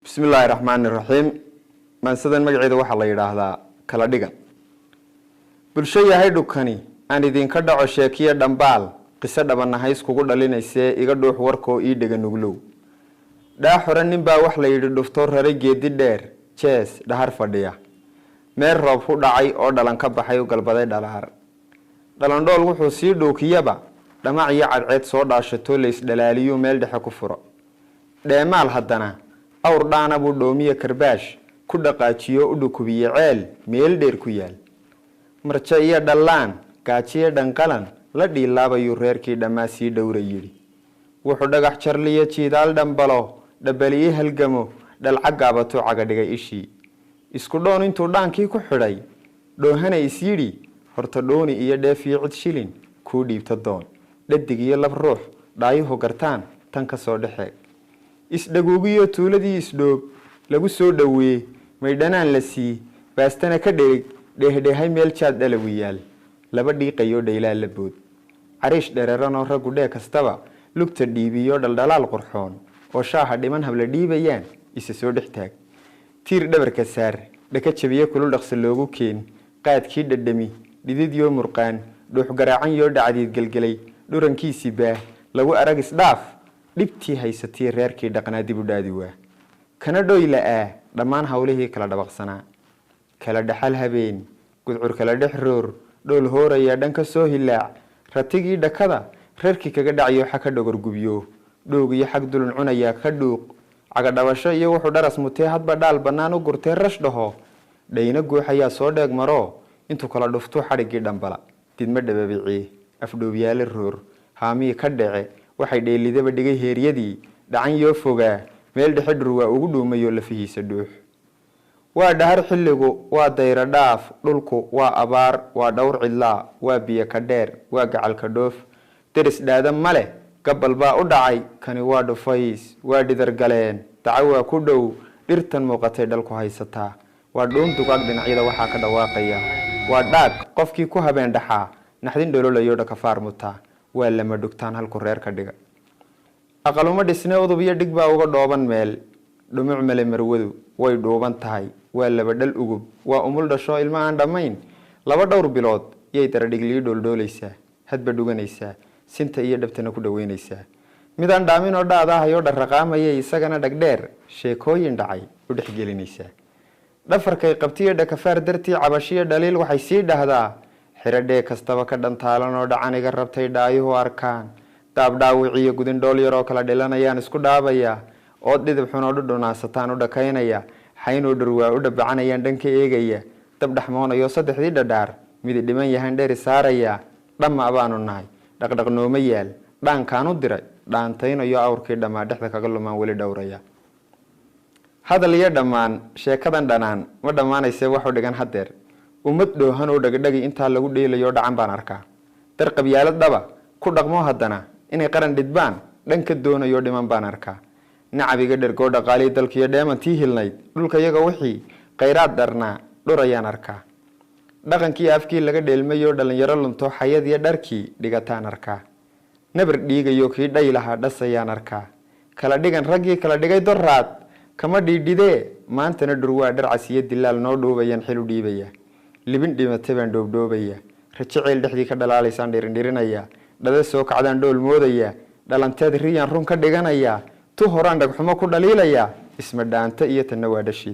بسم الله الرحمن الرحيم من سدن مقعيدا waxa la yiraahdaa kala dhigan bulshada yahay dhukani aan idin ka dhaco sheekiyo dhambaal qisa dhabanahay iskugu dhalinayse iga dhuux warkoo ii dhiga nuglow daa xoran nin baa wax la yiri dhufto raray geedi dheer jees dhahar fadhiya meel roob ku dhacay oo dhalan ka baxay u galbaday dhalaar dhalan dhool wuxuu sii dhookiyaba dhamac iyo cadceed soo dhaashato leys dhalaaliyo meel dhexe ku furo dheemaal haddana awr dhaana buu dhoomiye karbaash ku dhaqaajiyo u dhukubiye ceel meel dheer ku yaal marja iyo dhalaan gaajiye dhanqalan la dhiilaabayu reerkii dhammaa sii dhowra yidhi wuxuu dhagax jarliye jiidaal dhambalo dhabaliye halgamo dhalcagaabatuu cagadhigay ishii isku dhoon intuu dhaankii ku xidhay dhoohana is yidhi horta dhooni iyo dheef iyo cid shilin kuu dhiibta doon dhadig iyo lab ruux dhaayuhu gartaan tan ka soo dhexeeg isdhaguugiyo tuuladii isdhoog lagu soo dhaweeyey maydhanaan la sii baastana ka dherig dheehdheehay meel jaad dhalagu yaal laba dhiiqayo dhaylaa la bood cariish dhereeranoo raggu dhee kastaba lugta dhiibiyo dhaldhalaal qurxoon oo shaaha dhiman habla dhiibayaan isa soo dhex taag tiir dhabarka saar dhaka jabiye kulul dhaqso loogu keen qaadkii dhadhami dhididyo murqaan dhuux garaacan yoo dhacdiid gelgelay dhurankiisii baah lagu arag isdhaaf dhibtii haysatay reerkii dhaqnaa dib u dhaadi waa kana dhoyla dhammaan hawlihii kala dhabaqsanaa kala dhaxal habeen gudcur kala dhex roor dhool hooraya dhanka soo hilaac ratigii dhakada reerkii kaga dhacayo xaka dhogor gubyo dhoog iyo xag dulun cunaya ka dhuuq caga dhabasho iyo wuxuu dharas mutee hadba dhaal bannaan u gurtay rash dhaho dhayna guuxayaa soo dheeg maro intuu kala dhuftuu xadhiggii dhambala didma dhababicii afdhoobyaale roor haamii ka dhece waxay dheelidaba dhigay heeryadii dhacan yoo fogaa meel dhexe dhurwaa ugu dhuumayo lafihiisa dhuux waa dhahar xilligu waa dayra dhaaf dhulku waa abaar waa dhowr cidlaa waa biyo ka dheer waa gacalka dhoof deris dhaada male gabal baa u dhacay kani waa dhufays waa dhidar galeen daco waa ku dhow dhirtan muuqatay dhalku haysataa waa dhuun dugaag dhinacyada waxaa ka dhawaaqaya waa dhaag qofkii ku habeen dhaxaa naxdin dhololayo dhakafaar mutaa waa lama dhugtaan halku reer ka dhiga aqaluma dhisne udub iyo dhig baa uga dhooban meel dhumuc male marwadu way dhuuban tahay waa laba dhal ugub waa umul dhasho ilma aan dhammayn laba dhowr bilood yay daradhiglii dhooldhoolaysaa hadba dhuganaysaa sinta iyo dhabtana ku dhaweynaysaa midaan dhaamin oo dhaadahayoo dharraqaamayay isagana dhagdheer sheekooyin dhacay u dhexgelinaysaa dhafarkay qabtiyo dhakafaar dartii cabashiyo dhaliil waxay sii dhahdaa xiradhee kastaba ka dhantaalan oo dhacaniga rabtay dhaayuhu arkaan daabdhaawiciyo gudindhool yaroo kala dhilanayaan isku dhaabayaa ood dhidib xunoo dhudhunaasataan u dhakaynaya xaynoo dhurwaa u dhabacanayaan dhanka eegaya dab dhexmoonayo saddexdii dhadhaar midi dhiman yahan dheeri saarayaa dhamma baanu nahay dhaqdhaq nooma yaal dhaankaan u diray dhaantaynayo awrkii dhammaa dhexda kaga lumaan weli dhowraya hadal iyo dhammaan sheekadan dhanaan ma dhammaanayse waxu dhigan hadeer ummad dhoohan oo dhagdhagi intaa lagu dheelayo dhacan baan arkaa dar qabyaalad dhaba ku dhaqmo haddana inay qaran dhidbaan dhanka doonayo dhiman baan arkaa nacabiga dhergoo dhaqaalii dalkiiyo dheemantii hilnayd dhulka iyaga wixii khayraad dharnaa dhurayaan arkaa dhaqankii afkii laga dheelmayo dhalinyaro lunto xayad iyo dharkii dhigataan arkaa nabar dhiigayo kii dhay lahaa dhasayaan arkaa kala dhigan raggii kala dhigay doraad kama dhiidhidee maantana dhurwaa dharcas iyo dilaal noo dhuubayaan xilu dhiibaya libin dhimatay baan dhoobdhoobaya rajo ceel dhexdii ka dhalaalaysaan dhirindhirinaya dhada soo kacdaan dhool moodaya dhalanteed riyaan run ka dhiganaya tu horaan dhagxumo ku dhaliilaya isma dhaanta iyo tanna waa dhashi